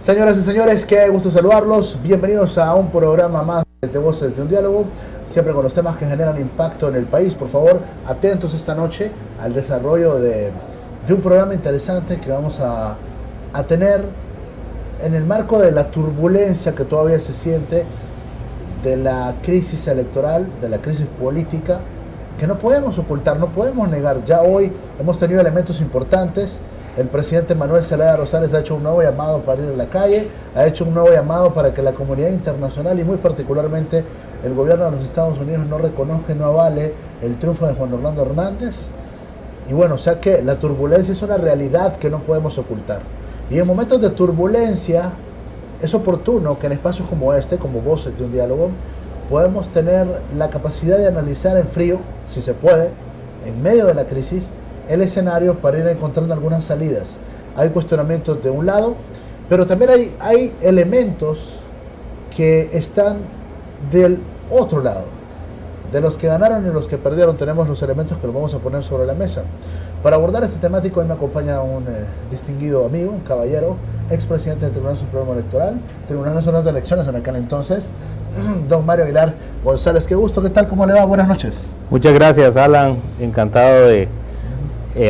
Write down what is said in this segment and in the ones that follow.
Señoras y señores, qué gusto saludarlos. Bienvenidos a un programa más de Voces de un Diálogo, siempre con los temas que generan impacto en el país. Por favor, atentos esta noche al desarrollo de un programa interesante que vamos a tener en el marco de la turbulencia que todavía se siente, de la crisis electoral, de la crisis política, que no podemos ocultar, no podemos negar. Ya hoy hemos tenido elementos importantes. El presidente Manuel Zelaya Rosales ha hecho un nuevo llamado para ir a la calle, ha hecho un nuevo llamado para que la comunidad internacional y muy particularmente el gobierno de los Estados Unidos no reconozca y no avale el triunfo de Juan Orlando Hernández. Y bueno, o sea que la turbulencia es una realidad que no podemos ocultar. Y en momentos de turbulencia es oportuno que en espacios como este, como Voces de un Diálogo, podemos tener la capacidad de analizar en frío, si se puede, en medio de la crisis, el escenario para ir encontrando algunas salidas. Hay cuestionamientos de un lado, pero también hay elementos que están del otro lado. De los que ganaron y los que perdieron tenemos los elementos que los vamos a poner sobre la mesa. Para abordar este temático hoy me acompaña un distinguido amigo, un caballero, expresidente del Tribunal Supremo Electoral, Tribunal Nacional de Elecciones en aquel entonces, don Mario Aguilar González. Qué gusto, ¿qué tal? ¿Cómo le va? Buenas noches. Muchas gracias, Alan. Encantado de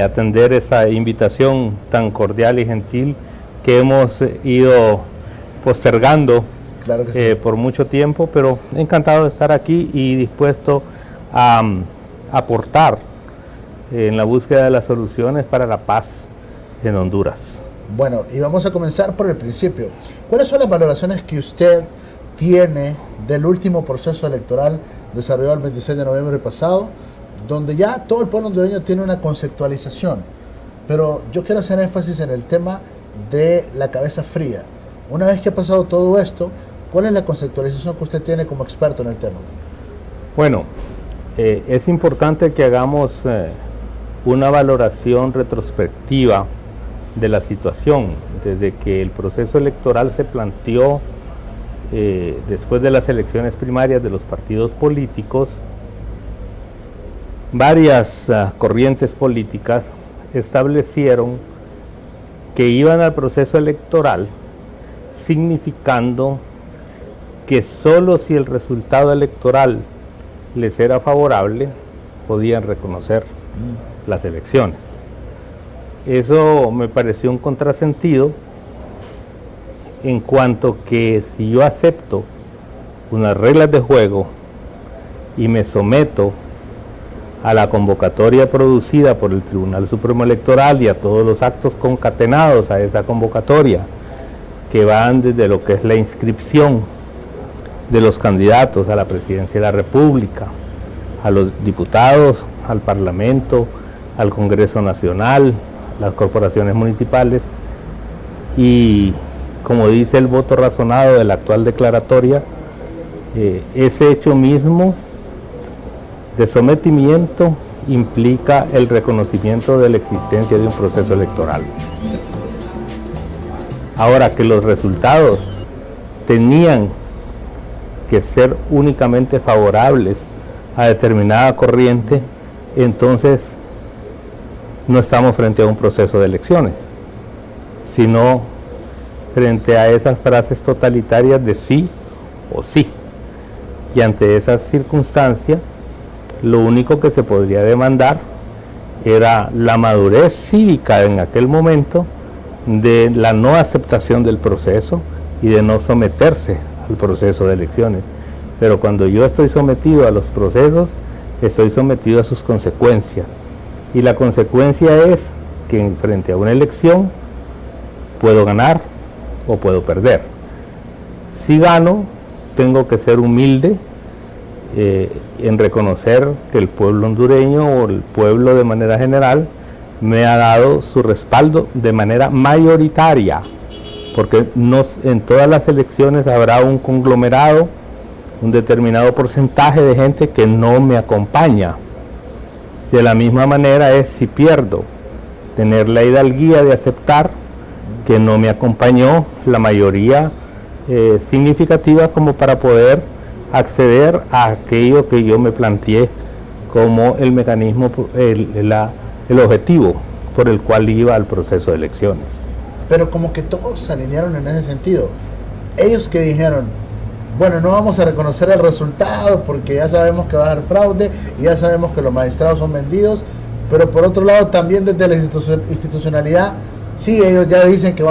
atender esa invitación tan cordial y gentil que hemos ido postergando claro que sí. Por mucho tiempo, pero encantado de estar aquí y dispuesto a aportar en la búsqueda de las soluciones para la paz en Honduras. Bueno, y vamos a comenzar por el principio. ¿Cuáles son las valoraciones que usted tiene del último proceso electoral desarrollado el 26 de noviembre pasado, donde ya todo el pueblo hondureño tiene una conceptualización? Pero yo quiero hacer énfasis en el tema de la cabeza fría. Una vez que ha pasado todo esto, ¿cuál es la conceptualización que usted tiene como experto en el tema? Bueno, es importante que hagamos una valoración retrospectiva de la situación. Desde que el proceso electoral se planteó después de las elecciones primarias de los partidos políticos, varias corrientes políticas establecieron que iban al proceso electoral significando que solo si el resultado electoral les era favorable podían reconocer las elecciones. Eso me pareció un contrasentido, en cuanto que si yo acepto unas reglas de juego y me someto a la convocatoria producida por el Tribunal Supremo Electoral y a todos los actos concatenados a esa convocatoria, que van desde lo que es la inscripción de los candidatos a la presidencia de la República, a los diputados, al Parlamento, al Congreso Nacional, las corporaciones municipales, y como dice el voto razonado de la actual declaratoria, ese hecho mismo de sometimiento implica el reconocimiento de la existencia de un proceso electoral. Ahora, que los resultados tenían que ser únicamente favorables a determinada corriente, entonces no estamos frente a un proceso de elecciones, sino frente a esas frases totalitarias de sí o sí. Y ante esas circunstancias, lo único que se podría demandar era la madurez cívica en aquel momento de la no aceptación del proceso y de no someterse al proceso de elecciones. Pero cuando yo estoy sometido a los procesos, estoy sometido a sus consecuencias. Y la consecuencia es que frente a una elección puedo ganar o puedo perder. Si gano, tengo que ser humilde en reconocer que el pueblo hondureño o el pueblo de manera general me ha dado su respaldo de manera mayoritaria, porque en todas las elecciones habrá un conglomerado, un determinado porcentaje de gente que no me acompaña. De la misma manera es si pierdo, tener la hidalguía de aceptar que no me acompañó la mayoría significativa como para poder acceder a aquello que yo me planteé como el mecanismo, el objetivo por el cual iba al proceso de elecciones. Pero como que todos se alinearon en ese sentido. Ellos que dijeron, bueno, no vamos a reconocer el resultado porque ya sabemos que va a haber fraude y ya sabemos que los magistrados son vendidos, pero por otro lado también desde la institucionalidad, sí, ellos ya dicen que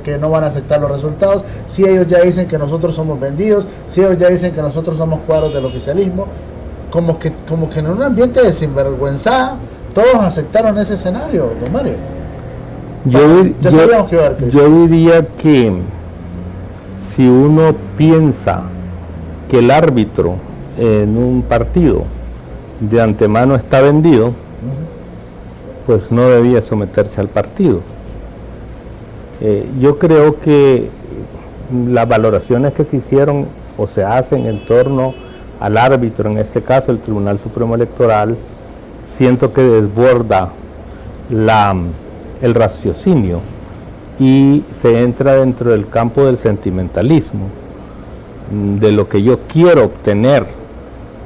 que no van a aceptar los resultados, sí, ellos ya dicen que nosotros somos vendidos, sí, ellos ya dicen que nosotros somos cuadros del oficialismo, como que en un ambiente de sinvergüenza todos aceptaron ese escenario, don Mario. Yo diría que si uno piensa que el árbitro en un partido de antemano está vendido, pues no debía someterse al partido. Yo creo que las valoraciones que se hicieron o se hacen en torno al árbitro, en este caso el Tribunal Supremo Electoral, siento que desborda el raciocinio y se entra dentro del campo del sentimentalismo, de lo que yo quiero obtener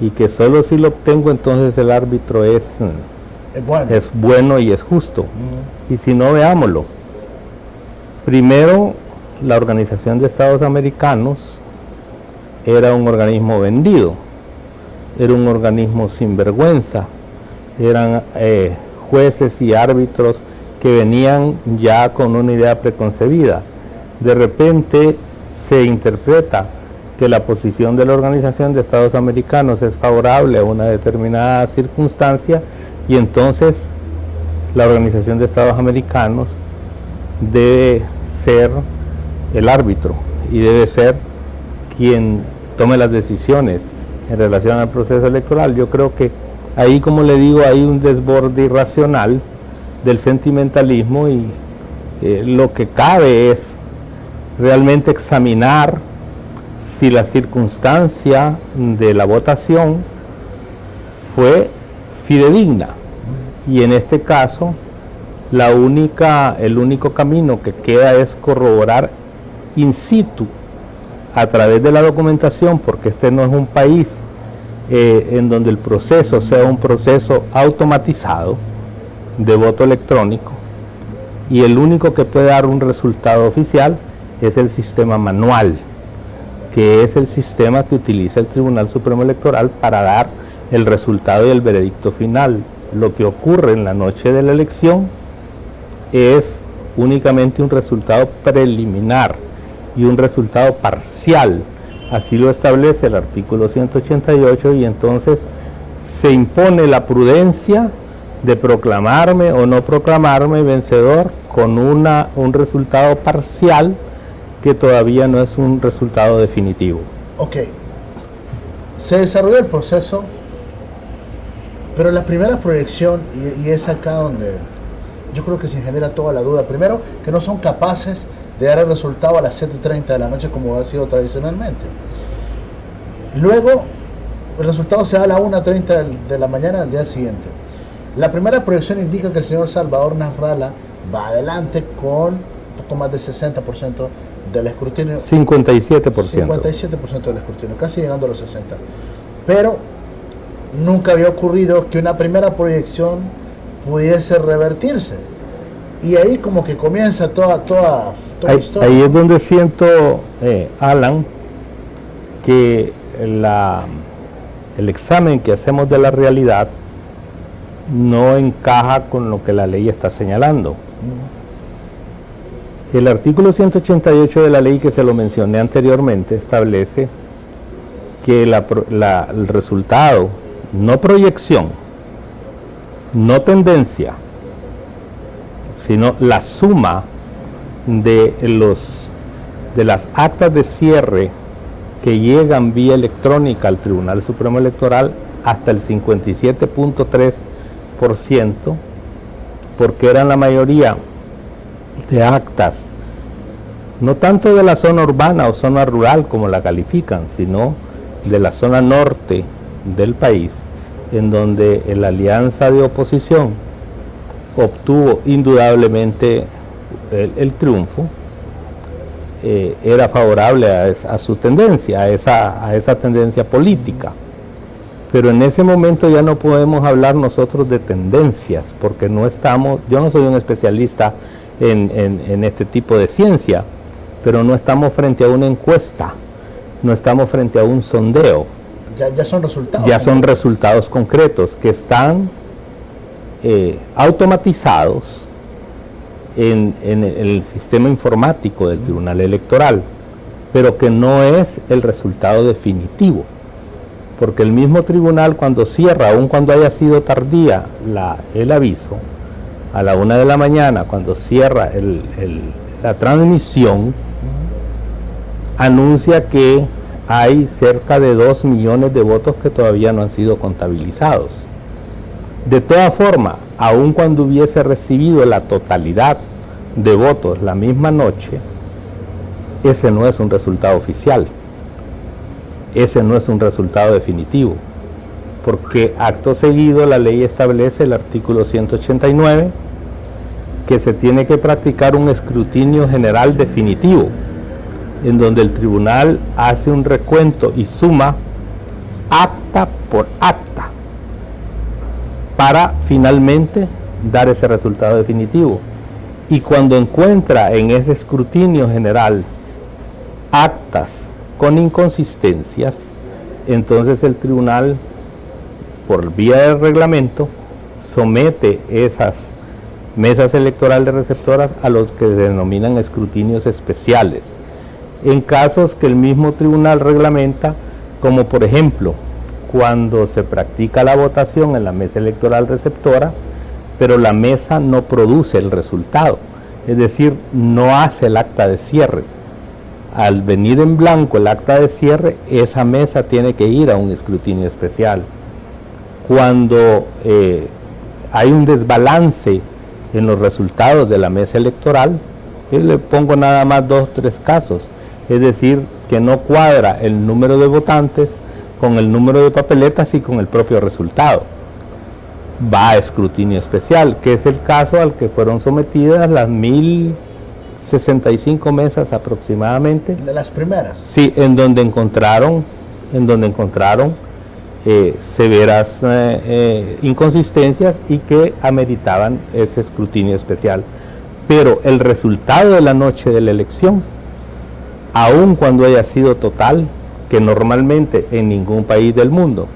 y que solo si lo obtengo entonces el árbitro es bueno y es justo. Y si no, veámoslo. Primero, la Organización de Estados Americanos era un organismo vendido, era un organismo sin vergüenza, eran jueces y árbitros que venían ya con una idea preconcebida. De repente se interpreta que la posición de la Organización de Estados Americanos es favorable a una determinada circunstancia y entonces la Organización de Estados Americanos debe ser el árbitro y debe ser quien tome las decisiones en relación al proceso electoral. Yo creo que ahí, como le digo, hay un desborde irracional del sentimentalismo y lo que cabe es realmente examinar si la circunstancia de la votación fue fidedigna, y en este caso el único camino que queda es corroborar in situ a través de la documentación, porque este no es un país en donde el proceso sea un proceso automatizado de voto electrónico, y el único que puede dar un resultado oficial es el sistema manual, que es el sistema que utiliza el Tribunal Supremo Electoral para dar el resultado y el veredicto final. Lo que ocurre en la noche de la elección es únicamente un resultado preliminar y un resultado parcial. Así lo establece el artículo 188, y entonces se impone la prudencia de proclamarme o no proclamarme vencedor con un resultado parcial que todavía no es un resultado definitivo. Ok, se desarrolla el proceso, pero la primera proyección, y es acá donde yo creo que se genera toda la duda, primero, que no son capaces de dar el resultado a las 7:30 de la noche como ha sido tradicionalmente. Luego, el resultado se da a las 1:30 de la mañana del día siguiente. La primera proyección indica que el señor Salvador Nasralla va adelante con poco más del 60% del escrutinio. 57%. 57% del escrutinio, casi llegando a los 60%. Pero nunca había ocurrido que una primera proyección pudiese revertirse. Y ahí como que comienza toda la historia. Ahí es donde siento, Alan, que el examen que hacemos de la realidad no encaja con lo que la ley está señalando. El artículo 188 de la ley, que se lo mencioné anteriormente, establece que el resultado, no proyección, no tendencia, sino la suma de las actas de cierre que llegan vía electrónica al Tribunal Supremo Electoral hasta el 57.3%, porque eran la mayoría de actas, no tanto de la zona urbana o zona rural como la califican, sino de la zona norte del país, en donde la alianza de oposición obtuvo indudablemente el triunfo, era favorable a su tendencia, a esa tendencia política. Pero en ese momento ya no podemos hablar nosotros de tendencias, porque yo no soy un especialista en este tipo de ciencia, pero no estamos frente a una encuesta, no estamos frente a un sondeo. Ya son resultados. Ya son resultados concretos que están automatizados en el sistema informático del Tribunal Electoral, pero que no es el resultado definitivo, porque el mismo tribunal, cuando cierra, aun cuando haya sido tardía el aviso, a la 1 de la mañana, cuando cierra la transmisión, anuncia que hay cerca de 2 millones de votos que todavía no han sido contabilizados. De toda forma, aun cuando hubiese recibido la totalidad de votos la misma noche, ese no es un resultado oficial, ese no es un resultado definitivo, porque acto seguido la ley establece, el artículo 189, que se tiene que practicar un escrutinio general definitivo, en donde el tribunal hace un recuento y suma acta por acta para finalmente dar ese resultado definitivo. Y cuando encuentra en ese escrutinio general actas con inconsistencias, entonces el tribunal, por vía del reglamento, somete esas mesas electorales receptoras a los que se denominan escrutinios especiales, en casos que el mismo tribunal reglamenta, como por ejemplo cuando se practica la votación en la mesa electoral receptora, pero la mesa no produce el resultado, es decir, no hace el acta de cierre. Al venir en blanco el acta de cierre, esa mesa tiene que ir a un escrutinio especial. Cuando hay un desbalance en los resultados de la mesa electoral, yo le pongo nada más 2 o 3 casos, es decir, que no cuadra el número de votantes con el número de papeletas y con el propio resultado. Va a escrutinio especial, que es el caso al que fueron sometidas las 1065 mesas aproximadamente. De las primeras. Sí, en donde encontraron severas inconsistencias y que ameritaban ese escrutinio especial. Pero el resultado de la noche de la elección, aun cuando haya sido total, que normalmente en ningún país del mundo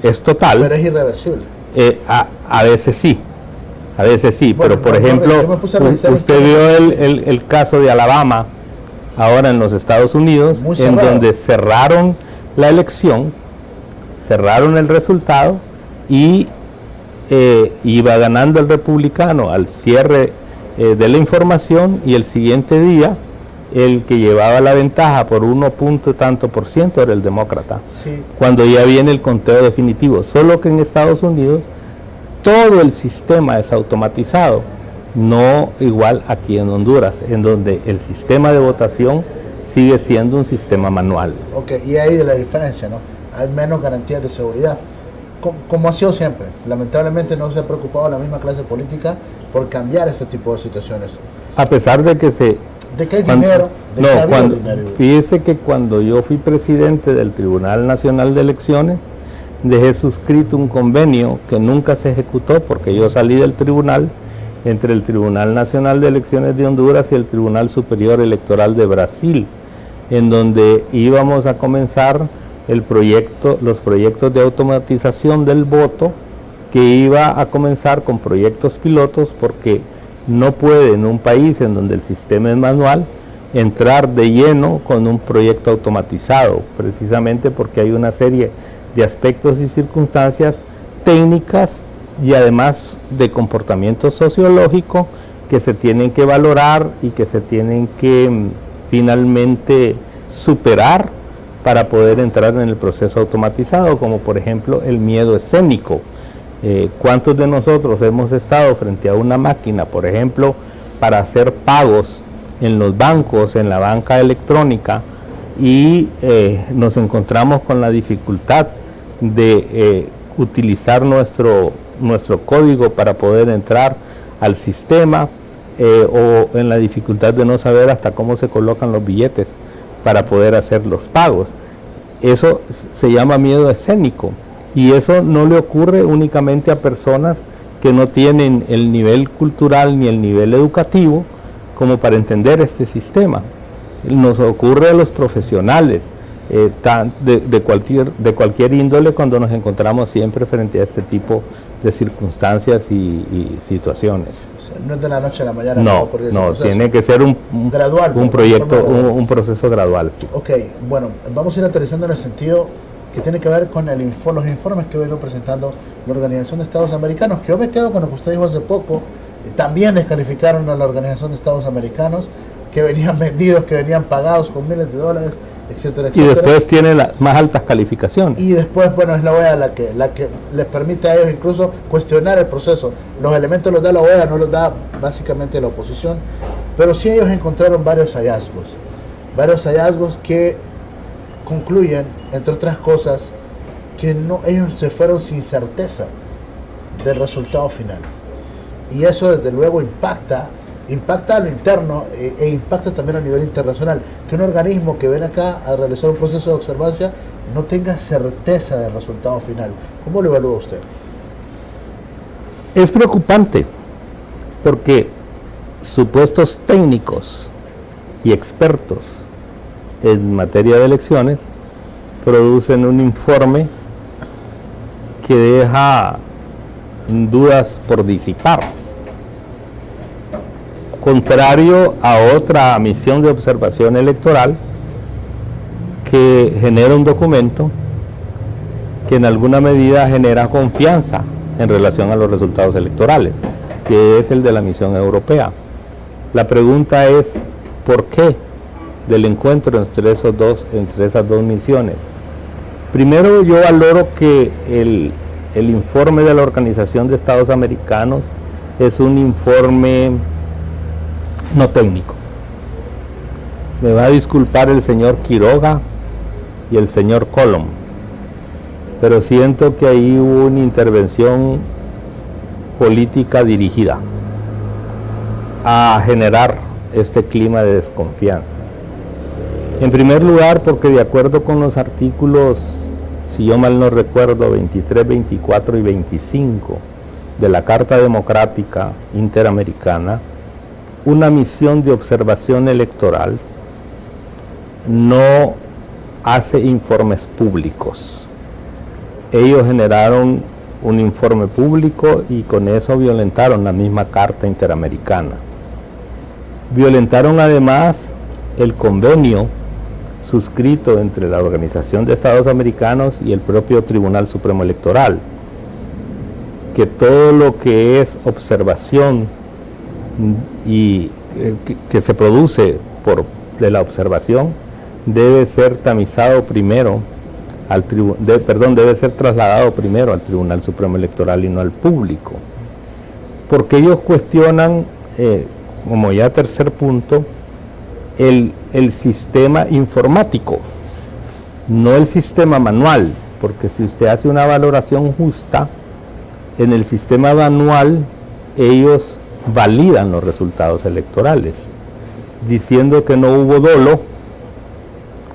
es total, pero es irreversible. A veces sí, bueno, pero por ejemplo, usted vio el caso de Alabama, ahora en los Estados Unidos, en donde cerraron la elección, cerraron el resultado y iba ganando el republicano al cierre de la información, y el siguiente día el que llevaba la ventaja por 1 punto tanto por ciento era el demócrata, sí, cuando ya viene el conteo definitivo. Solo que en Estados Unidos todo el sistema es automatizado, no igual aquí en Honduras, en donde el sistema de votación sigue siendo un sistema manual. Ok, y ahí de la diferencia, ¿no? Hay menos garantías de seguridad, como ha sido siempre. Lamentablemente no se ha preocupado la misma clase política por cambiar este tipo de situaciones. A pesar de que ¿De qué dinero? Fíjese que cuando yo fui presidente del Tribunal Nacional de Elecciones, dejé suscrito un convenio que nunca se ejecutó, porque yo salí del tribunal, entre el Tribunal Nacional de Elecciones de Honduras y el Tribunal Superior Electoral de Brasil, en donde íbamos a comenzar los proyectos de automatización del voto, que iba a comenzar con proyectos pilotos, porque no puede en un país en donde el sistema es manual entrar de lleno con un proyecto automatizado, precisamente porque hay una serie de aspectos y circunstancias técnicas y además de comportamiento sociológico que se tienen que valorar y que se tienen que finalmente superar para poder entrar en el proceso automatizado, como por ejemplo el miedo escénico. ¿Cuántos de nosotros hemos estado frente a una máquina, por ejemplo, para hacer pagos en los bancos, en la banca electrónica, y nos encontramos con la dificultad de utilizar nuestro código para poder entrar al sistema, o en la dificultad de no saber hasta cómo se colocan los billetes para poder hacer los pagos. Eso se llama miedo escénico, y eso no le ocurre únicamente a personas que no tienen el nivel cultural ni el nivel educativo como para entender este sistema. Nos ocurre a los profesionales de cualquier índole, cuando nos encontramos siempre frente a este tipo de circunstancias y situaciones. O sea, no es de la noche a la mañana. No, tiene que ser un gradual, un proyecto, un proceso gradual. Sí. Ok, bueno, vamos a ir aterrizando en el sentido que tiene que ver con los informes que vino presentando la Organización de Estados Americanos, que yo me quedo con lo que usted dijo hace poco. También descalificaron a la Organización de Estados Americanos, que venían vendidos, que venían pagados con miles de dólares, etcétera, etcétera. Y después tiene las más altas calificaciones. Y después, bueno, es la OEA la que les permite a ellos incluso cuestionar el proceso. Los elementos los da la OEA, no los da básicamente la oposición. Pero sí ellos encontraron varios hallazgos que concluyen, entre otras cosas, que ellos se fueron sin certeza del resultado final. Y eso desde luego impacta a lo interno e impacta también a nivel internacional. Que un organismo que viene acá a realizar un proceso de observancia no tenga certeza del resultado final. ¿Cómo lo evalúa usted? Es preocupante, porque supuestos técnicos y expertos en materia de elecciones producen un informe que deja dudas por disipar, contrario a otra misión de observación electoral que genera un documento que en alguna medida genera confianza en relación a los resultados electorales, que es el de la misión europea. La pregunta es, ¿por qué del encuentro entre esas dos misiones? Primero, yo valoro que el informe de la Organización de Estados Americanos es un informe no técnico. Me va a disculpar el señor Quiroga y el señor Colom, pero siento que ahí hubo una intervención política dirigida a generar este clima de desconfianza. En primer lugar, porque de acuerdo con los artículos, si yo mal no recuerdo, 23, 24 y 25 de la Carta Democrática Interamericana, una misión de observación electoral no hace informes públicos. Ellos generaron un informe público y con eso violentaron la misma Carta Interamericana. Violentaron además el convenio suscrito entre la Organización de Estados Americanos y el propio Tribunal Supremo Electoral, que todo lo que es observación y que se produce de la observación debe ser tamizado primero debe ser trasladado primero al Tribunal Supremo Electoral y no al público, porque ellos cuestionan, como ya tercer punto, el sistema informático, no el sistema manual, porque si usted hace una valoración justa, en el sistema manual ellos validan los resultados electorales, diciendo que no hubo dolo,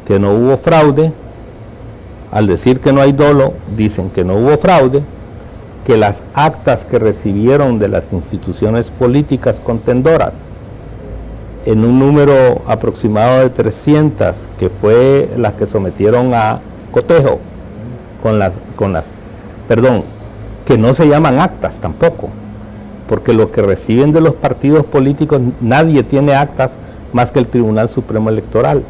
que no hubo fraude. Al decir que no hay dolo, dicen que no hubo fraude, que las actas que recibieron de las instituciones políticas contendoras, en un número aproximado de 300, que fue las que sometieron a cotejo, que no se llaman actas tampoco, porque lo que reciben de los partidos políticos, nadie tiene actas más que el Tribunal Supremo Electoral.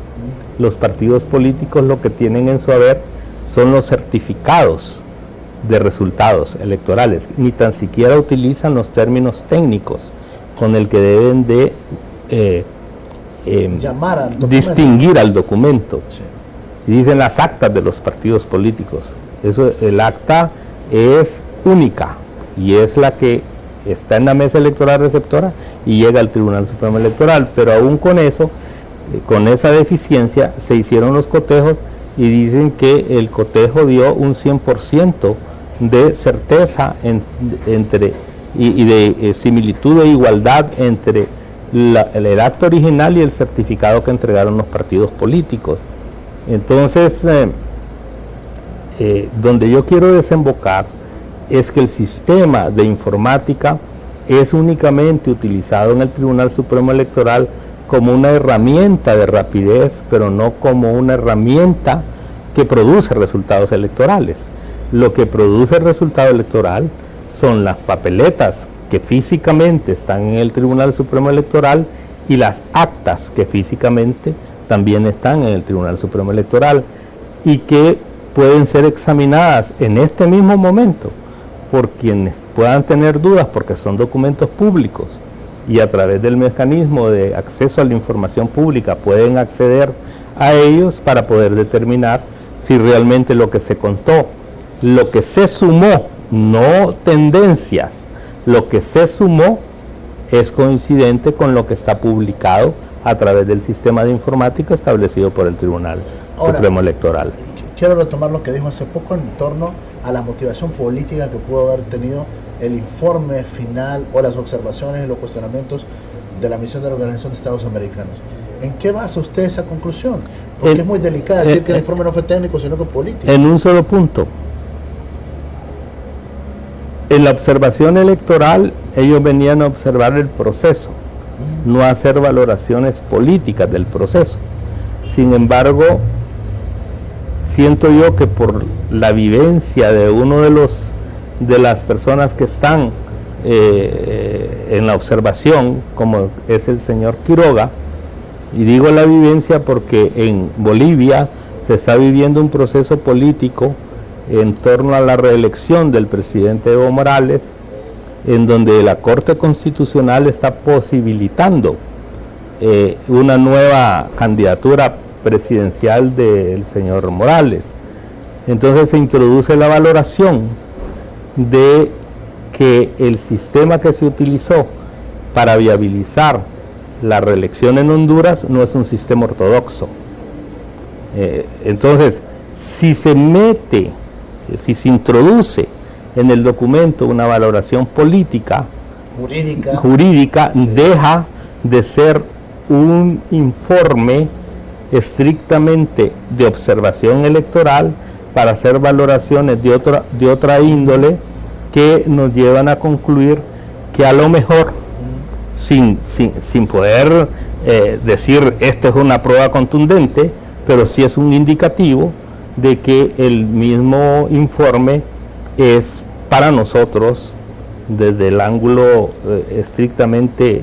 Los partidos políticos lo que tienen en su haber son los certificados de resultados electorales, ni tan siquiera utilizan los términos técnicos con el que deben de distinguir al documento. Sí. Y dicen las actas de los partidos políticos. El acta es única y es la que está en la mesa electoral receptora y llega al Tribunal Supremo Electoral, pero aún con eso con esa deficiencia se hicieron los cotejos y dicen que el cotejo dio un 100% de certeza y de similitud e igualdad entre el acto original y el certificado que entregaron los partidos políticos. Entonces, donde yo quiero desembocar es que el sistema de informática es únicamente utilizado en el Tribunal Supremo Electoral como una herramienta de rapidez, pero no como una herramienta que produce resultados electorales. Lo que produce el resultado electoral son las papeletas que físicamente están en el Tribunal Supremo Electoral y las actas que físicamente también están en el Tribunal Supremo Electoral y que pueden ser examinadas en este mismo momento por quienes puedan tener dudas, porque son documentos públicos y a través del mecanismo de acceso a la información pública pueden acceder a ellos para poder determinar si realmente lo que se contó, lo que se sumó, no tendencias, lo que se sumó es coincidente con lo que está publicado a través del sistema de informática establecido por el Tribunal Supremo Electoral. Quiero retomar lo que dijo hace poco en torno a la motivación política que pudo haber tenido el informe final o las observaciones y los cuestionamientos de la misión de la Organización de Estados Americanos. ¿En qué basa usted esa conclusión? Porque es muy delicada decir que el informe no fue técnico, sino que político. En un solo punto. En la observación electoral, ellos venían a observar el proceso, no a hacer valoraciones políticas del proceso. Sin embargo, siento yo que por la vivencia de uno de las personas que están en la observación, como es el señor Quiroga, y digo la vivencia porque en Bolivia se está viviendo un proceso político en torno a la reelección del presidente Evo Morales, en donde la Corte Constitucional está posibilitando una nueva candidatura presidencial del señor Morales. Entonces se introduce la valoración de que el sistema que se utilizó para viabilizar la reelección en Honduras no es un sistema ortodoxo. Entonces, si se introduce en el documento una valoración política, jurídica, sí, deja de ser un informe estrictamente de observación electoral para hacer valoraciones de otra índole que nos llevan a concluir que a lo mejor, sin poder decir esta es una prueba contundente, pero sí es un indicativo de que el mismo informe es para nosotros, desde el ángulo estrictamente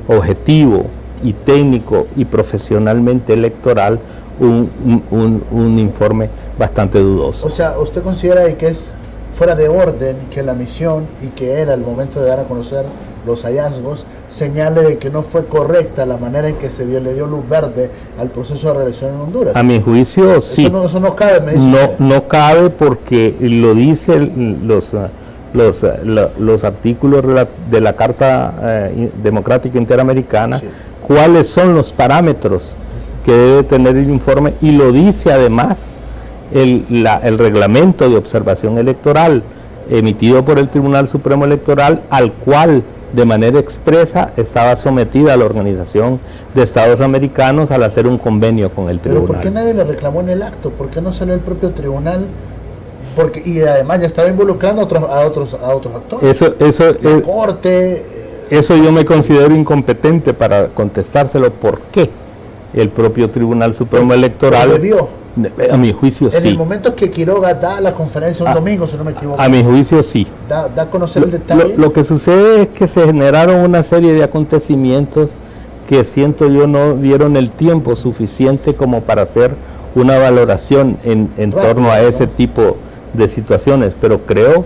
objetivo y técnico y profesionalmente electoral, un informe bastante dudoso. O sea, ¿usted considera que es fuera de orden que la misión y que él, al momento de dar a conocer los hallazgos, señale de que no fue correcta la manera en que le dio luz verde al proceso de reelección en Honduras? A mi juicio, sí. Eso no cabe, me dice usted. No cabe porque lo dicen los artículos de la Carta Democrática Interamericana, sí, cuáles son los parámetros que debe tener el informe, y lo dice además el reglamento de observación electoral emitido por el Tribunal Supremo Electoral, al cual de manera expresa estaba sometida a la Organización de Estados Americanos al hacer un convenio con el tribunal. ¿Pero por qué nadie le reclamó en el acto? ¿Por qué no salió el propio tribunal? Y además ya estaba involucrando a otros actores. La Corte. Eso yo me considero incompetente para contestárselo. ¿Por qué el propio Tribunal Supremo Electoral? ¿Debió? A mi juicio, sí. En el momento que Quiroga da la conferencia un domingo, si no me equivoco. A mi juicio, sí. Da a conocer el detalle. Lo que sucede es que se generaron una serie de acontecimientos que siento yo no dieron el tiempo suficiente como para hacer una valoración en torno a ese tipo de situaciones. Pero creo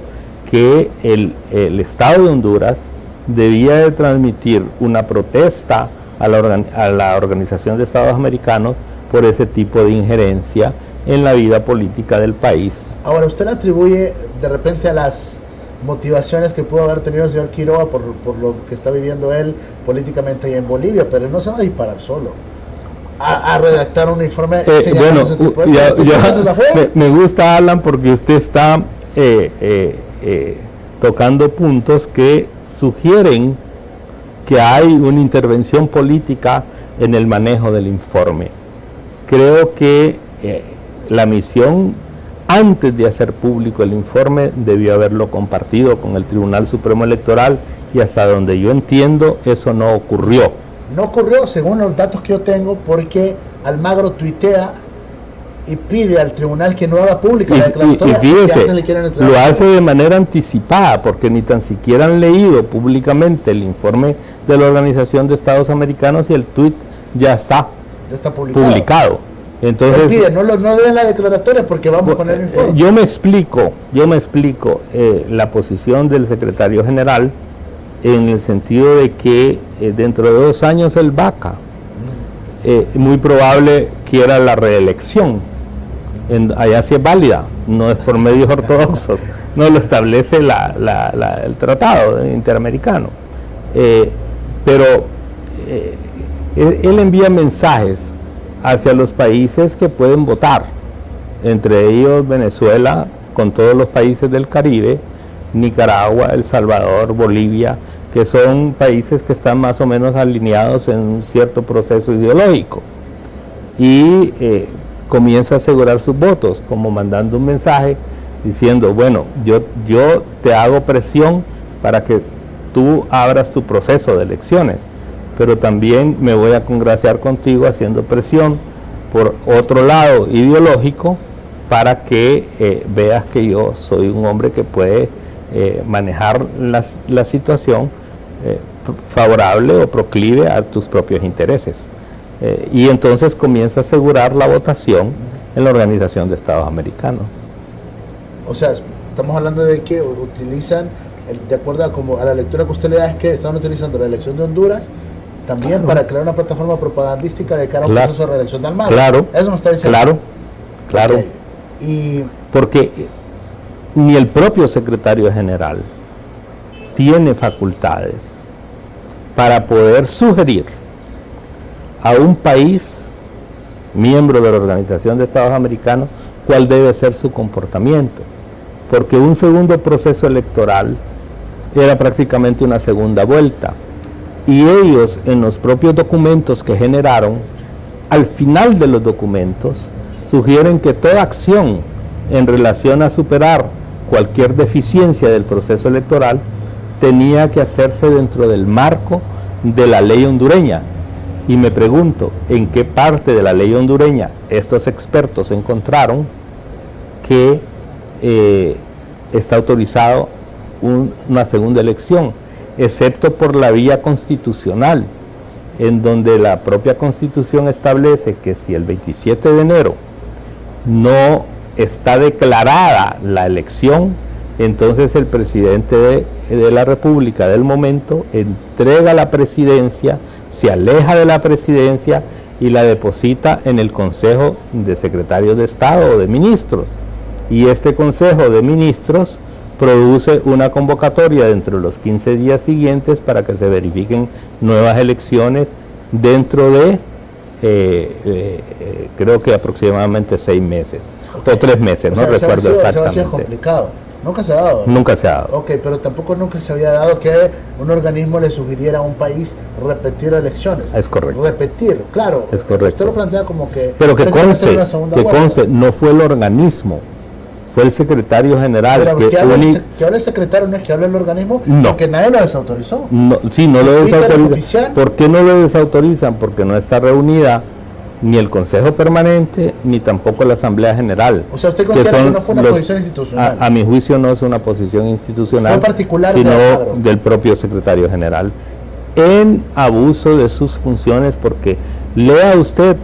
que el Estado de Honduras debía de transmitir una protesta a la Organización de Estados Americanos por ese tipo de injerencia en la vida política del país. Ahora, usted le atribuye de repente a las motivaciones que pudo haber tenido el señor Quiroga por lo que está viviendo él políticamente ahí en Bolivia, pero él no se va a disparar solo. a redactar un informe. Bueno, me gusta, Alan, porque usted está tocando puntos que sugieren que hay una intervención política en el manejo del informe. Creo que la misión, antes de hacer público el informe, debió haberlo compartido con el Tribunal Supremo Electoral, y hasta donde yo entiendo, eso no ocurrió. No ocurrió, según los datos que yo tengo, porque Almagro tuitea y pide al tribunal que no haga pública la declaratoria. Y fíjese, lo hace de manera anticipada, porque ni tan siquiera han leído públicamente el informe de la Organización de Estados Americanos y el tuit ya está publicado. Entonces, pide, no den la declaratoria porque vamos con el informe. Yo me explico la posición del secretario general, en el sentido de que dentro de 2 años él vaca, muy probable quiera la reelección. Allá sí es válida, no es por medios ortodoxos, no lo establece el tratado interamericano. Pero él envía mensajes hacia los países que pueden votar, entre ellos Venezuela, con todos los países del Caribe, Nicaragua, El Salvador, Bolivia, que son países que están más o menos alineados en un cierto proceso ideológico, y comienza a asegurar sus votos, como mandando un mensaje diciendo, bueno, yo te hago presión para que tú abras tu proceso de elecciones, pero también me voy a congraciar contigo haciendo presión por otro lado ideológico, para que veas que yo soy un hombre que puede manejar la situación favorable o proclive a tus propios intereses. Y entonces comienza a asegurar la votación en la Organización de Estados Americanos. O sea, estamos hablando de que utilizan, de acuerdo a la lectura que usted le da, es que están utilizando la elección de Honduras también para crear una plataforma propagandística de cara a un proceso de reelección de Almagro. Claro, eso me está diciendo. Claro. Okay. Y porque ni el propio secretario general tiene facultades para poder sugerir a un país miembro de la Organización de Estados Americanos cuál debe ser su comportamiento, porque un segundo proceso electoral era prácticamente una segunda vuelta, y ellos, en los propios documentos que generaron, al final de los documentos sugieren que toda acción en relación a superar cualquier deficiencia del proceso electoral tenía que hacerse dentro del marco de la ley hondureña. Y me pregunto, ¿en qué parte de la ley hondureña estos expertos encontraron que está autorizado una segunda elección? Excepto por la vía constitucional, en donde la propia Constitución establece que si el 27 de enero no está declarada la elección, entonces el presidente de la República del momento entrega la presidencia, se aleja de la presidencia y la deposita en el Consejo de Secretarios de Estado o de Ministros. Y este Consejo de Ministros produce una convocatoria dentro de los 15 días siguientes para que se verifiquen nuevas elecciones dentro de creo que aproximadamente 6 meses, o 3 meses, no recuerdo exactamente. Es complicado. Nunca se ha dado. Nunca se ha dado. Ok, pero tampoco nunca se había dado que un organismo le sugiriera a un país repetir elecciones. Es correcto. Repetir, claro. Es correcto. Usted lo plantea como que... Pero que conste, no fue el organismo, fue el secretario general. Pero que hable el secretario, no es que hable el organismo, no. Porque nadie lo desautorizó. No, sí, no lo desautorizan. ¿Por qué no lo desautorizan? Porque no está reunida ni el Consejo Permanente, ni tampoco la Asamblea General. O sea, ¿usted considera que no fue una posición institucional? A mi juicio no es una posición institucional, fue particular, sino del propio secretario general, en abuso de sus funciones, porque lea usted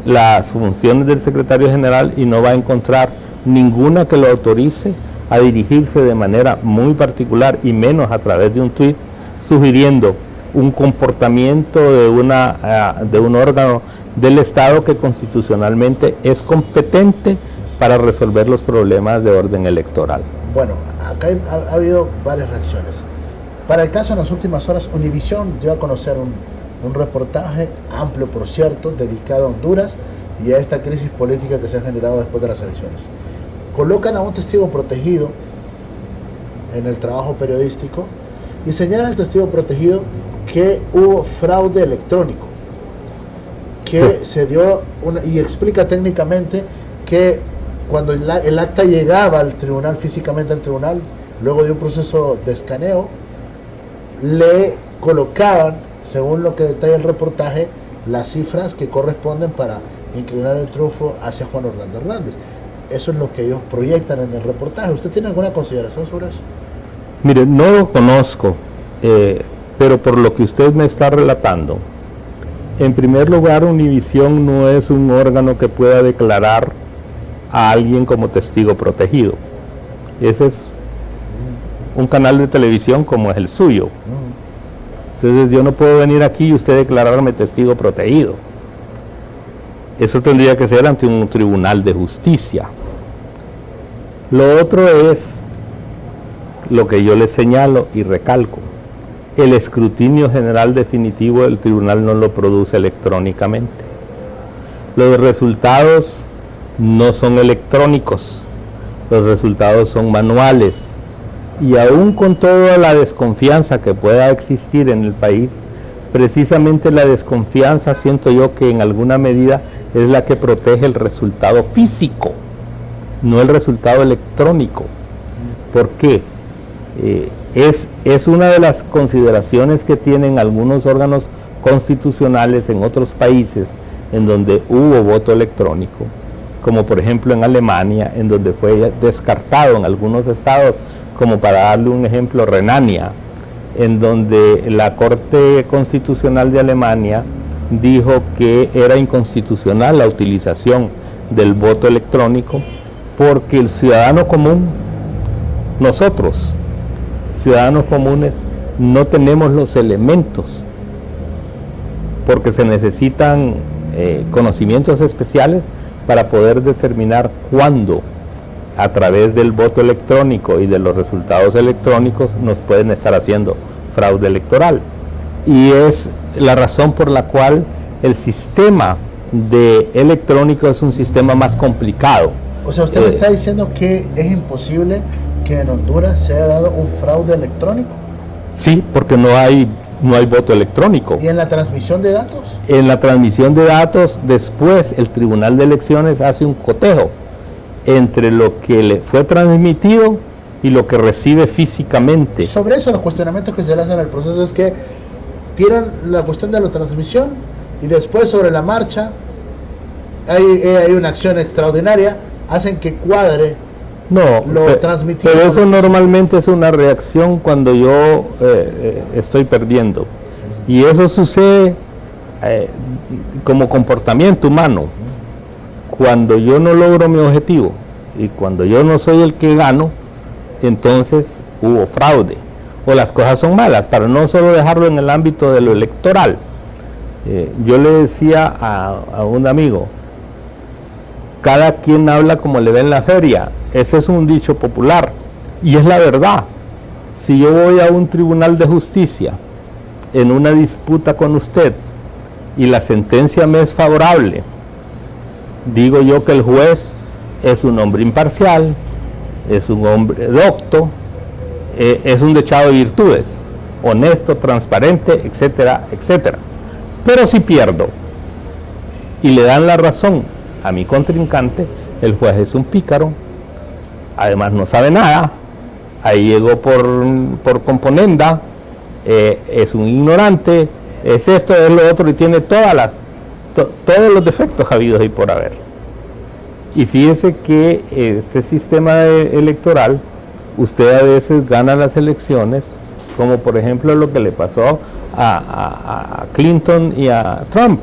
las funciones del secretario general y no va a encontrar ninguna que lo autorice a dirigirse de manera muy particular, y menos a través de un tuit, sugiriendo un comportamiento de un órgano del Estado que constitucionalmente es competente para resolver los problemas de orden electoral. Bueno, acá ha habido varias reacciones. Para el caso, en las últimas horas, Univisión dio a conocer un reportaje amplio, por cierto, dedicado a Honduras y a esta crisis política que se ha generado después de las elecciones. Colocan a un testigo protegido en el trabajo periodístico y señala al testigo protegido que hubo fraude electrónico, que se dio y explica técnicamente que cuando el acta llegaba al tribunal, físicamente al tribunal, luego de un proceso de escaneo, le colocaban, según lo que detalla el reportaje, las cifras que corresponden para inclinar el triunfo hacia Juan Orlando Hernández. Eso es lo que ellos proyectan en el reportaje. ¿Usted tiene alguna consideración sobre eso? Mire, no lo conozco, pero por lo que usted me está relatando, en primer lugar, Univisión no es un órgano que pueda declarar a alguien como testigo protegido. Ese es un canal de televisión como es el suyo. Entonces yo no puedo venir aquí y usted declararme testigo protegido. Eso tendría que ser ante un tribunal de justicia. Lo otro es lo que yo le señalo y recalco. El escrutinio general definitivo del tribunal no lo produce electrónicamente. Los resultados no son electrónicos, los resultados son manuales. Y aún con toda la desconfianza que pueda existir en el país, precisamente la desconfianza siento yo que en alguna medida es la que protege el resultado físico, no el resultado electrónico. ¿Por qué? Es una de las consideraciones que tienen algunos órganos constitucionales en otros países en donde hubo voto electrónico, como por ejemplo en Alemania, en donde fue descartado en algunos estados, como para darle un ejemplo, Renania, en donde la Corte Constitucional de Alemania dijo que era inconstitucional la utilización del voto electrónico porque el ciudadano común, nosotros, ciudadanos comunes, no tenemos los elementos, porque se necesitan conocimientos especiales para poder determinar cuándo, a través del voto electrónico y de los resultados electrónicos, nos pueden estar haciendo fraude electoral. Y es la razón por la cual el sistema electrónico es un sistema más complicado. O sea, usted me está diciendo que es imposible que en Honduras se haya dado un fraude electrónico. Sí, porque no hay voto electrónico. ¿Y en la transmisión de datos? En la transmisión de datos, después el Tribunal de Elecciones hace un cotejo entre lo que le fue transmitido y lo que recibe físicamente. Sobre eso, los cuestionamientos que se le hacen al proceso es que tiran la cuestión de la transmisión y después sobre la marcha hay una acción extraordinaria, hacen que cuadre lo transmitido. Pero eso normalmente es una reacción cuando yo estoy perdiendo. Y eso sucede como comportamiento humano. Cuando yo no logro mi objetivo y cuando yo no soy el que gano, entonces hubo fraude o las cosas son malas, para no solo dejarlo en el ámbito de lo electoral. Yo le decía a un amigo, cada quien habla como le ve en la feria. Ese es un dicho popular y es la verdad. Si yo voy a un tribunal de justicia en una disputa con usted y la sentencia me es favorable, digo yo que el juez es un hombre imparcial, es un hombre docto, es un dechado de virtudes, honesto, transparente, etcétera, etcétera. Pero si pierdo y le dan la razón a mi contrincante, el juez es un pícaro, además no sabe nada, ahí llegó por componenda, es un ignorante, es esto, es lo otro, y tiene todos los defectos habidos y por haber. Y fíjese que este sistema electoral, usted a veces gana las elecciones, como por ejemplo lo que le pasó a Clinton y a Trump.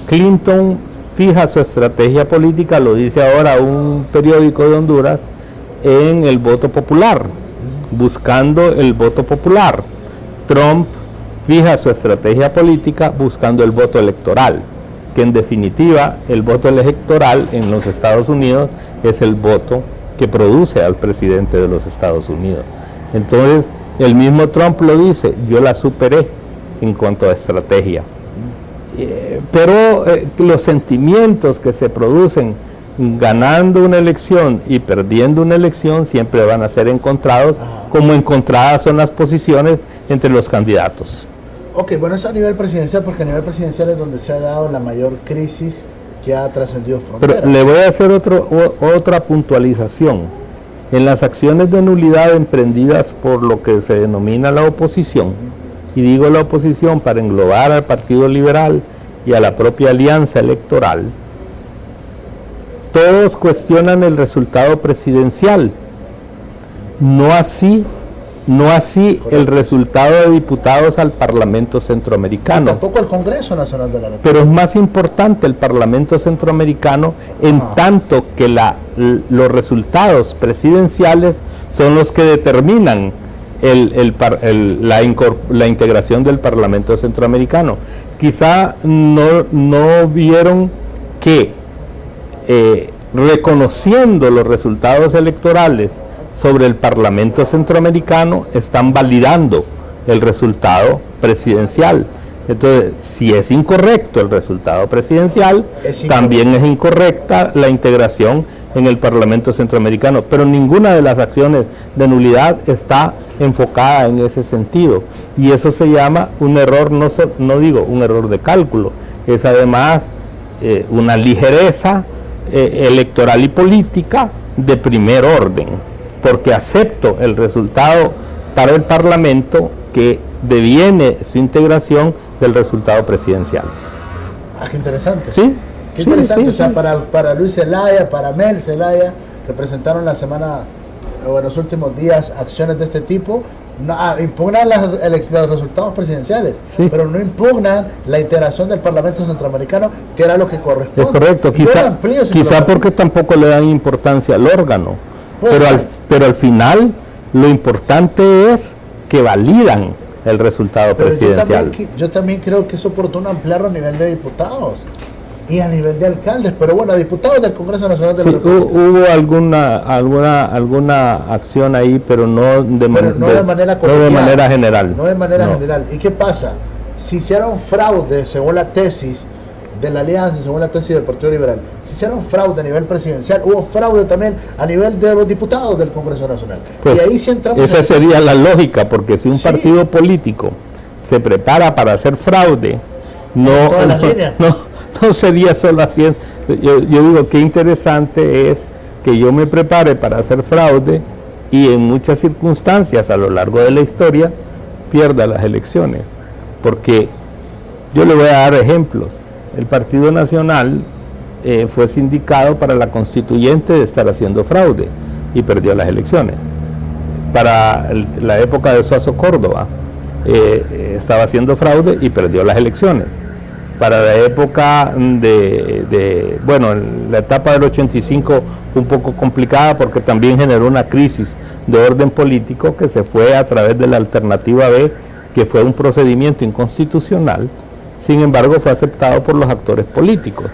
Clinton fija su estrategia política, lo dice ahora un periódico de Honduras, en el voto popular, buscando el voto popular. Trump fija su estrategia política buscando el voto electoral, que en definitiva el voto electoral en los Estados Unidos es el voto que produce al presidente de los Estados Unidos. Entonces el mismo Trump lo dice, yo la superé, en cuanto a estrategia. Pero los sentimientos que se producen ganando una elección y perdiendo una elección siempre van a ser encontrados, como encontradas son las posiciones entre los candidatos. Ok, bueno, eso a nivel presidencial, porque a nivel presidencial es donde se ha dado la mayor crisis que ha trascendido fronteras. Pero le voy a hacer otra puntualización. En las acciones de nulidad emprendidas por lo que se denomina la oposición, y digo la oposición para englobar al Partido Liberal y a la propia alianza electoral, todos cuestionan el resultado presidencial, no así el resultado de diputados al Parlamento Centroamericano. Y tampoco el Congreso Nacional de la República. Pero es más importante el Parlamento Centroamericano en tanto que los resultados presidenciales son los que determinan la integración del Parlamento Centroamericano. Quizá no vieron que reconociendo los resultados electorales sobre el Parlamento Centroamericano están validando el resultado presidencial. Entonces, si es incorrecto el resultado presidencial, también es incorrecta la integración en el Parlamento Centroamericano, pero ninguna de las acciones de nulidad está enfocada en ese sentido, y eso se llama un error, no digo un error de cálculo, es además una ligereza electoral y política de primer orden, porque acepto el resultado para el Parlamento que deviene su integración del resultado presidencial. Qué interesante. ¿Sí? Qué interesante, sí, o sea, sí. Para Luis Zelaya, para Mel Zelaya, que presentaron la semana o en los últimos días acciones de este tipo, impugnan los resultados presidenciales, sí, pero no impugnan la integración del Parlamento Centroamericano, que era lo que corresponde. Es correcto, quizá porque tampoco le dan importancia al órgano, pero al final lo importante es que validan el resultado presidencial. Yo también creo que es oportuno ampliarlo a nivel de diputados y a nivel de alcaldes, pero bueno, diputados del Congreso Nacional de la República. Hubo alguna acción ahí, pero no de manera general. No de manera general. ¿Y qué pasa? Si hicieron fraude, según la tesis de la alianza, según la tesis del Partido Liberal, si hicieron fraude a nivel presidencial, hubo fraude también a nivel de los diputados del Congreso Nacional. Pues y ahí sí entramos. Esa sería la lógica, porque si un partido político se prepara para hacer fraude, no sería solo haciendo. Yo digo, qué interesante es que yo me prepare para hacer fraude y en muchas circunstancias a lo largo de la historia pierda las elecciones, porque yo le voy a dar ejemplos. El Partido Nacional fue sindicado para la constituyente de estar haciendo fraude y perdió las elecciones. Para la época de Suazo Córdoba estaba haciendo fraude y perdió las elecciones. Para la época la etapa del 85 fue un poco complicada porque también generó una crisis de orden político que se fue a través de la alternativa B, que fue un procedimiento inconstitucional. Sin embargo, fue aceptado por los actores políticos,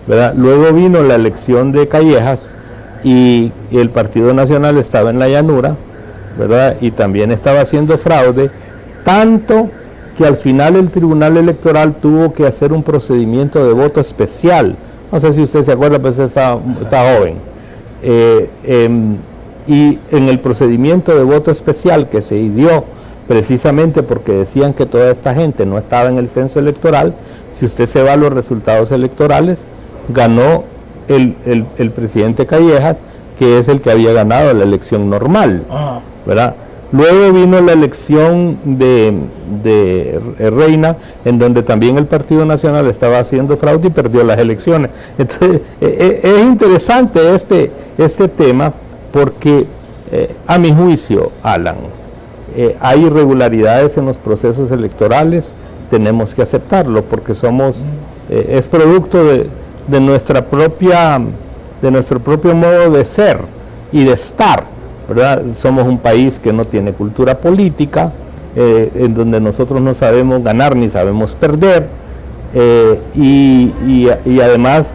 ¿verdad? Luego vino la elección de Callejas y el Partido Nacional estaba en la llanura, ¿verdad? Y también estaba haciendo fraude, tanto que al final el Tribunal Electoral tuvo que hacer un procedimiento de voto especial. No sé si usted se acuerda, pues está joven. Y en el procedimiento de voto especial que se dio, precisamente porque decían que toda esta gente no estaba en el censo electoral, si usted se va a los resultados electorales, ganó el presidente Callejas, que es el que había ganado la elección normal, ¿verdad? Luego vino la elección de Reina, en donde también el Partido Nacional estaba haciendo fraude y perdió las elecciones. Entonces, es interesante este tema porque, a mi juicio, Alan, hay irregularidades en los procesos electorales, tenemos que aceptarlo porque es producto de nuestro propio modo de ser y de estar, ¿verdad? Somos un país que no tiene cultura política, en donde nosotros no sabemos ganar ni sabemos perder, y además,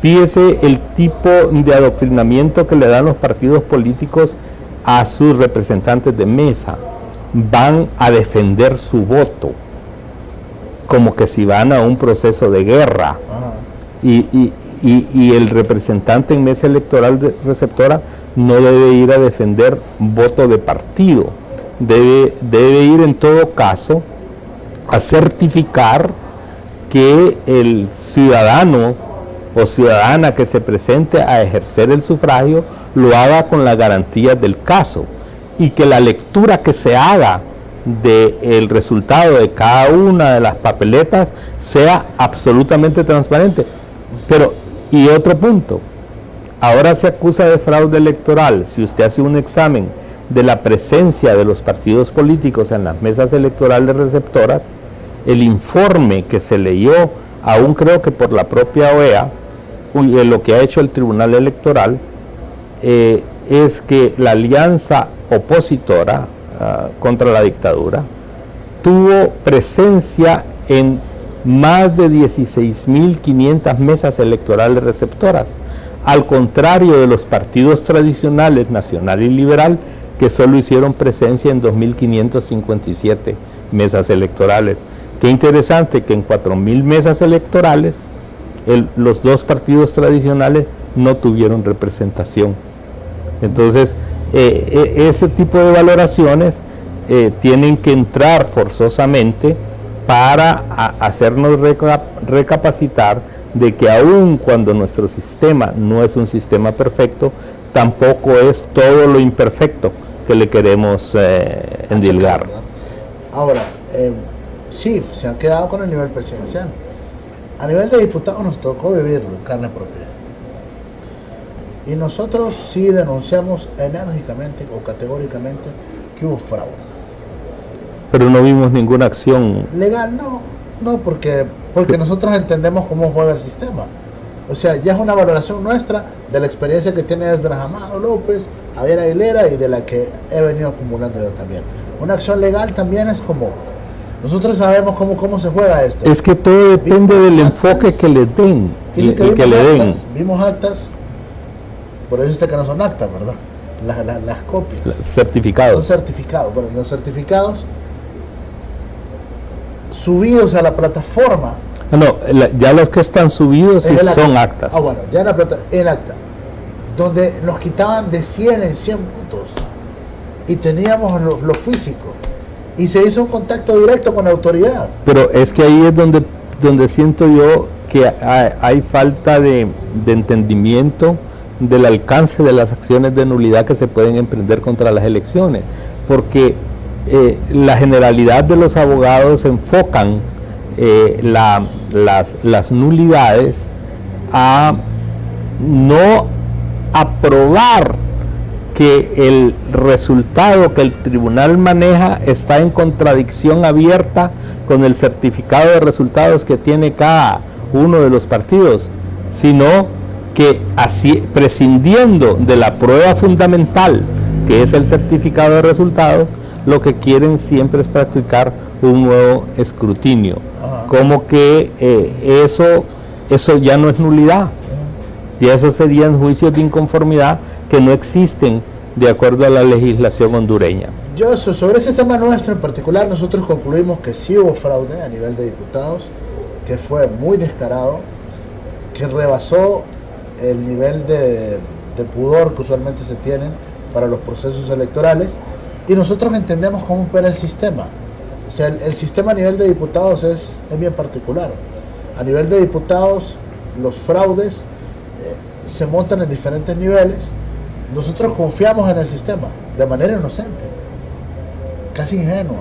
fíjese el tipo de adoctrinamiento que le dan los partidos políticos a sus representantes de mesa. Van a defender su voto, como que si van a un proceso de guerra. Y el representante en mesa electoral receptora no debe ir a defender voto de partido, debe ir en todo caso a certificar que el ciudadano o ciudadana que se presente a ejercer el sufragio lo haga con las garantías del caso, y que la lectura que se haga del resultado de cada una de las papeletas sea absolutamente transparente. Pero, y otro punto, ahora se acusa de fraude electoral. Si usted hace un examen de la presencia de los partidos políticos en las mesas electorales receptoras, el informe que se leyó, aún creo que por la propia OEA, lo que ha hecho el Tribunal Electoral, es que la alianza opositora contra la dictadura tuvo presencia en más de 16.500 mesas electorales receptoras, al contrario de los partidos tradicionales, Nacional y Liberal, que solo hicieron presencia en 2.557 mesas electorales. Qué interesante que en 4.000 mesas electorales los dos partidos tradicionales no tuvieron representación. Entonces, ese tipo de valoraciones tienen que entrar forzosamente para hacernos recapacitar de que aun cuando nuestro sistema no es un sistema perfecto, tampoco es todo lo imperfecto que le queremos endilgar. Ahora, sí, se han quedado con el nivel presidencial. A nivel de diputados nos tocó vivirlo en carne propia. Y nosotros sí denunciamos enérgicamente o categóricamente que hubo fraude. Pero no vimos ninguna acción legal, no, porque nosotros entendemos cómo juega el sistema. O sea, ya es una valoración nuestra de la experiencia que tiene Esdras Amado López, Javier Aguilera, y de la que he venido acumulando yo también. Una acción legal también es como, nosotros sabemos cómo se juega esto. Es que todo depende del enfoque que le den y que le den. Vimos actas, por eso que no son actas, ¿verdad? Las copias. Certificados. Son certificados. Bueno, los certificados subidos a la plataforma. No, ya los que están subidos sí son actas. Bueno, ya en acta, donde nos quitaban de 100 en 100 puntos y teníamos lo físico y se hizo un contacto directo con la autoridad. Pero es que ahí es donde siento yo que hay falta de entendimiento del alcance de las acciones de nulidad que se pueden emprender contra las elecciones, porque la generalidad de los abogados enfocan las nulidades a no aprobar que el resultado que el tribunal maneja está en contradicción abierta con el certificado de resultados que tiene cada uno de los partidos, sino que así, prescindiendo de la prueba fundamental que es el certificado de resultados, lo que quieren siempre es practicar un nuevo escrutinio. Como que eso ya no es nulidad, y eso serían juicios de inconformidad que no existen de acuerdo a la legislación hondureña. Sobre ese tema nuestro en particular, nosotros concluimos que sí hubo fraude a nivel de diputados, que fue muy descarado, que rebasó el nivel de pudor que usualmente se tienen para los procesos electorales, y nosotros entendemos cómo opera el sistema. O sea, el sistema a nivel de diputados es bien particular. A nivel de diputados, los fraudes se montan en diferentes niveles. Nosotros confiamos en el sistema de manera inocente, casi ingenua.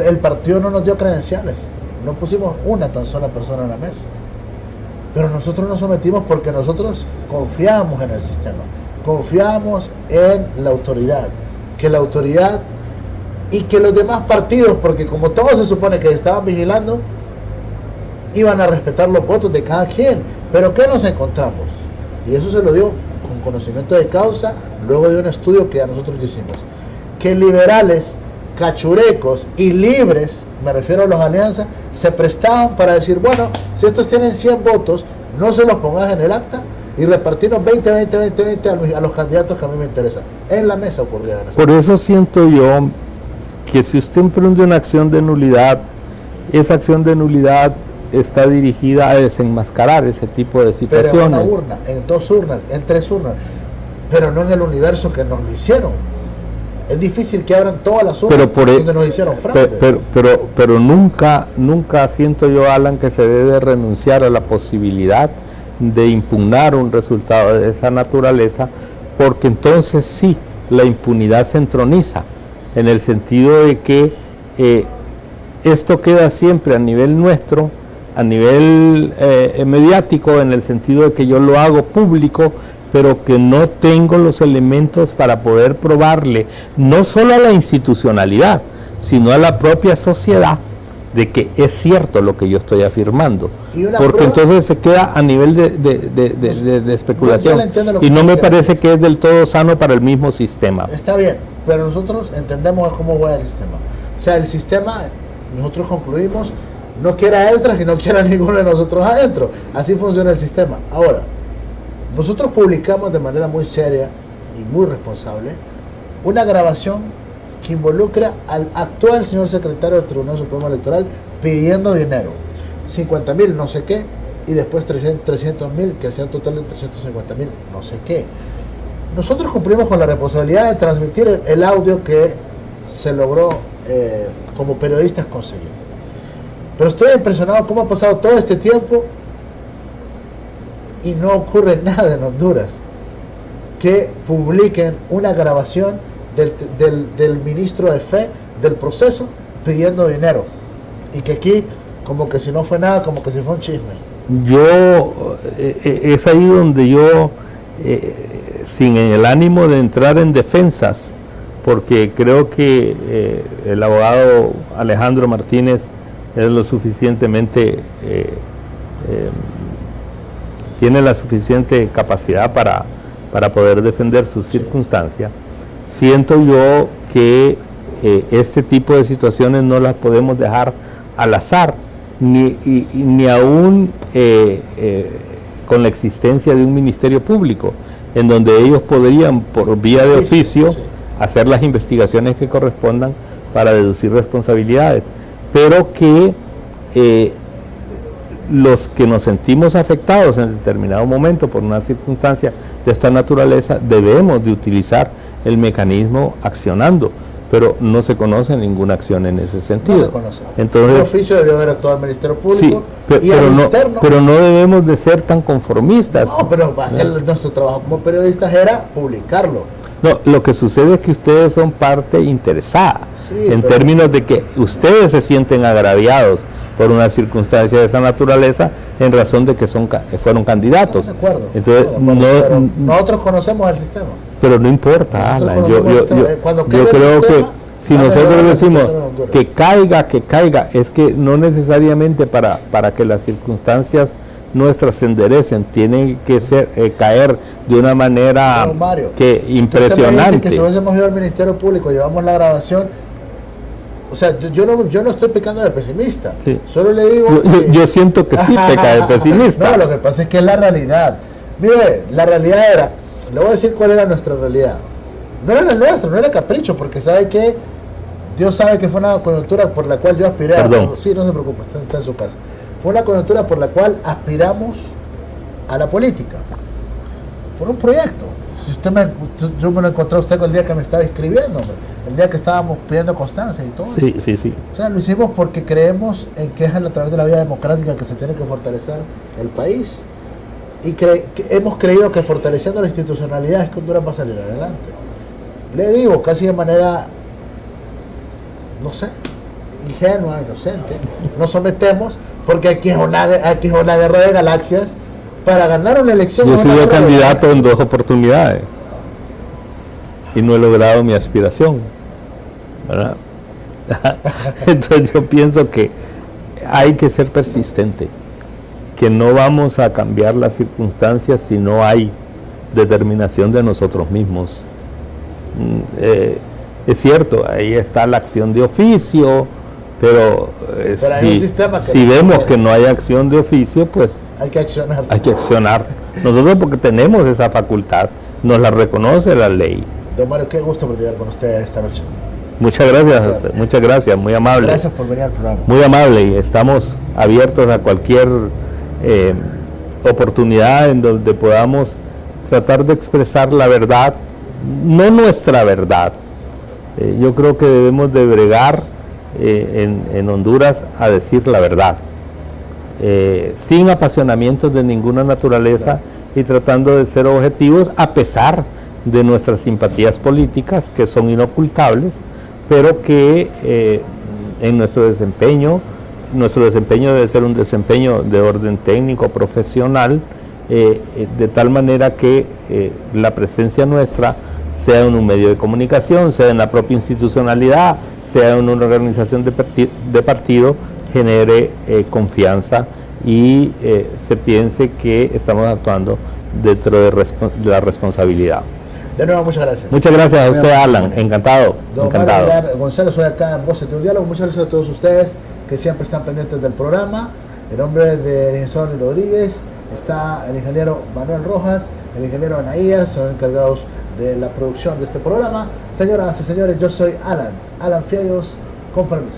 El partido no nos dio credenciales, no pusimos una tan sola persona en la mesa, pero nosotros nos sometimos porque nosotros confiamos en el sistema, confiamos en la autoridad, que la autoridad y que los demás partidos, porque como todo se supone que estaban vigilando, iban a respetar los votos de cada quien. Pero ¿qué nos encontramos? Y eso se lo dio con conocimiento de causa, luego de un estudio que a nosotros hicimos, que liberales, cachurecos y libres, me refiero a las alianzas, se prestaban para decir, bueno, si estos tienen 100 votos, no se los pongas en el acta y repartirnos 20 a los candidatos que a mí me interesan. En la mesa ocurría eso. Por eso siento yo que si usted emprende una acción de nulidad esa acción de nulidad está dirigida a desenmascarar ese tipo de situaciones. Pero en una urna, en 2 urnas, en 3 urnas, pero no en el universo que nos lo hicieron. Es difícil que abran todas las urnas donde nos hicieron fraude. Pero nunca siento yo, Alan, que se debe renunciar a la posibilidad de impugnar un resultado de esa naturaleza, porque entonces sí, la impunidad se entroniza, en el sentido de que esto queda siempre a nivel nuestro, a nivel mediático, en el sentido de que yo lo hago público, pero que no tengo los elementos para poder probarle, no solo a la institucionalidad, sino a la propia sociedad, de que es cierto lo que yo estoy afirmando. Porque entonces se queda a nivel de especulación, y no me parece que es del todo sano para el mismo sistema. Está bien, pero nosotros entendemos cómo va el sistema. O sea, el sistema, nosotros concluimos, no quiera Esdras y no quiera ninguno de nosotros adentro. Así funciona el sistema. Ahora, nosotros publicamos de manera muy seria y muy responsable una grabación que involucra al actual señor secretario del Tribunal Supremo Electoral pidiendo dinero, 50,000 no sé qué, y después 300,000, que sea un total de 350,000 no sé qué. Nosotros cumplimos con la responsabilidad de transmitir el audio que se logró como periodistas conseguir. Pero estoy impresionado cómo ha pasado todo este tiempo y no ocurre nada en Honduras. Que publiquen una grabación del ministro de Fe del proceso pidiendo dinero, y que aquí como que si no fue nada, como que si fue un chisme. Es ahí donde yo, sin el ánimo de entrar en defensas, porque creo que el abogado Alejandro Martínez es lo suficientemente tiene la suficiente capacidad para poder defender su circunstancia. Siento yo que este tipo de situaciones no las podemos dejar al azar, ni aún con la existencia de un ministerio público, en donde ellos podrían, por vía de oficio, hacer las investigaciones que correspondan para deducir responsabilidades, pero que los que nos sentimos afectados en determinado momento por una circunstancia de esta naturaleza debemos de utilizar el mecanismo accionando, pero no se conoce ninguna acción en ese sentido. No se conoce. Entonces, el oficio debió haber actuado el Ministerio Público, sí, pero no debemos de ser tan conformistas. No, pero nuestro trabajo como periodistas era publicarlo. No, lo que sucede es que ustedes son parte interesada, en términos de que ustedes se sienten agraviados por una circunstancia de esa naturaleza en razón de que fueron candidatos. De acuerdo. Entonces, nosotros conocemos el sistema. Pero no importa, Alan. Yo creo que si nosotros decimos que caiga, es que no necesariamente para que las circunstancias nuestras se enderecen, tienen que caer de una manera que impresionante. Que si hubiésemos ido al Ministerio Público, llevamos la grabación. O sea, yo no estoy pecando de pesimista. Sí. Solo le digo. Yo siento que sí peca de pesimista. No, lo que pasa es que es la realidad. Mire, la realidad era. Le voy a decir cuál era nuestra realidad. No era la nuestra, no era capricho, porque sabe que Dios sabe que fue una coyuntura por la cual yo aspiré. Sí, no se preocupe, está en su casa. Fue una coyuntura por la cual aspiramos a la política. Por un proyecto. Si yo me lo encontré a usted el día que me estaba escribiendo, el día que estábamos pidiendo constancia y todo. Sí. O sea, lo hicimos porque creemos en que es a través de la vía democrática que se tiene que fortalecer el país. Y hemos creído que fortaleciendo la institucionalidad es que Honduras va a salir adelante. Le digo, casi de manera, no sé, ingenua, inocente, nos sometemos porque aquí es una guerra de galaxias para ganar una elección. Yo he sido candidato en 2 oportunidades y no he logrado mi aspiración, ¿verdad? Entonces yo pienso que hay que ser persistente, que no vamos a cambiar las circunstancias si no hay determinación de nosotros mismos. Es cierto, ahí está la acción de oficio, pero si vemos que no hay acción de oficio, pues hay que accionar. Hay que accionar. Nosotros, porque tenemos esa facultad, nos la reconoce la ley. Don Mario, qué gusto platicar con usted esta noche. Muchas gracias, muchas gracias, muy amable. Gracias por venir al programa. Muy amable, y estamos abiertos a cualquier oportunidad en donde podamos tratar de expresar la verdad, no nuestra verdad. Yo creo que debemos de bregar en Honduras a decir la verdad, sin apasionamientos de ninguna naturaleza y tratando de ser objetivos a pesar de nuestras simpatías políticas que son inocultables, pero que en nuestro desempeño debe ser un desempeño de orden técnico, profesional, de tal manera que la presencia nuestra sea en un medio de comunicación, sea en la propia institucionalidad, sea en una organización de partido, genere confianza y se piense que estamos actuando dentro de la responsabilidad. De nuevo, muchas gracias. Muchas gracias a usted, Alan. Encantado. Don encantado. Mario Gonzalo, soy acá en Voces de un Diálogo. Muchas gracias a todos ustedes que siempre están pendientes del programa. En nombre del ingeniero Sonny Rodríguez está el ingeniero Manuel Rojas, el ingeniero Anaías, son encargados de la producción de este programa. Señoras y señores, yo soy Alan Fiellos, con permiso.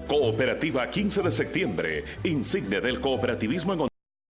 Cooperativa 15 de septiembre, insignia del cooperativismo en